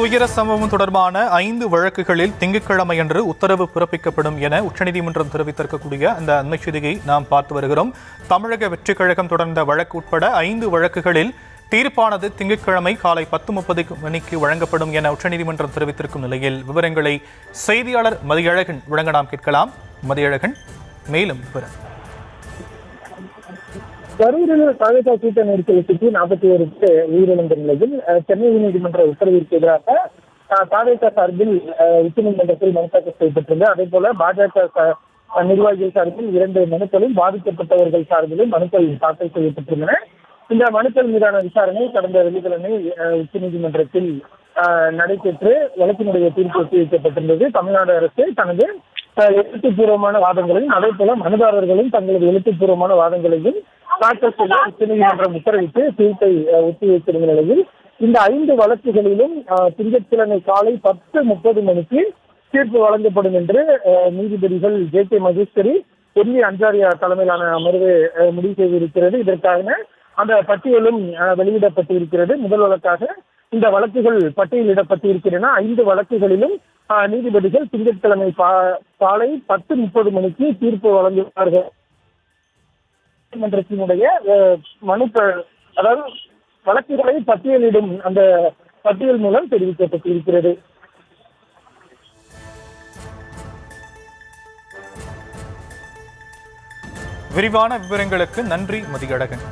துயர சம்பவம் தொடர்பான 5 வழக்குகளில் திங்கட்கிழமையன்று உத்தரவு பிறப்பிக்கப்படும் என உச்சநீதிமன்றம் தெரிவித்திருக்கக்கூடிய அந்த அண்மை செய்தியை நாம் பார்த்து வருகிறோம். தமிழக வெற்றிக் கழகம் தொடர்ந்த வழக்கு உட்பட 5 வழக்குகளில் தீர்ப்பானது திங்கட்கிழமை காலை 10:30 மணிக்கு வழங்கப்படும் என உச்சநீதிமன்றம் தெரிவித்திருக்கும் நிலையில் விவரங்களை செய்தியாளர் மதியழகன் வழங்க நாம் கேட்கலாம். மதியழகன், மேலும் விவரம். கரூரில் தாவேகா கூட்ட நெரிசலை சுற்றி 41 பேர் உயிரிழந்த நிலையில் சென்னை உயர்நீதிமன்ற உத்தரவிற்கு எதிராக தாவேகா சார்பில் உச்சநீதிமன்றத்தில் மனு தாக்கல் செய்யப்பட்டது. அதே போல பாஜக நிர்வாகிகள் சார்பில் 2 மனுக்களும் பாதிக்கப்பட்டவர்கள் சார்பிலும் மனுக்கள் தாக்கல் செய்யப்பட்டுள்ளன. இந்த மனுக்கள் மீதான விசாரணை கடந்த வெள்ளிக்கிழமை உச்சநீதிமன்றத்தில் நடைபெற்று வழக்கினுடைய தீர்ப்பு ஒத்திவைக்கப்பட்டிருந்தது. தமிழ்நாடு அரசு தனது எழுத்துப்பூர்வமான வாதங்களையும் அதே போல மனுதாரர்களும் தங்களது எழுத்துப்பூர்வமான வாதங்களையும் தாக்கல் செய்ய உச்சநீதிமன்றம் உத்தரவிட்டு தீர்ப்பை ஒத்திவைத்திருந்த நிலையில் இந்த 5 வழக்குகளிலும் திங்கட்கிழமை காலை 10:30 மணிக்கு தீர்ப்பு வழங்கப்படும் என்று நீதிபதிகள் JK மகேஸ்வரி, பொன்னி அஞ்சாரியா தலைமையிலான அமர்வு முடிவு செய்திருக்கிறது. இதற்கான அந்த பட்டியலும் வெளியிடப்பட்டிருக்கிறது. முதல் வழக்காக இந்த வழக்குகள் பட்டியலிடப்பட்டிருக்கின்றன. 5 வழக்குகளிலும் நீதிபதிகள் திங்கட்கிழமை காலை 10:30 மணிக்கு தீர்ப்பு வழங்குவார்கள். நீதிமன்றத்தினுடைய அதாவது வழக்குகளை பட்டியலிடும் அந்த பட்டியல் மூலம் தெரிவிக்கப்பட்டிருக்கிறது. விரிவான விவரங்களுக்கு நன்றி மதியழகன்.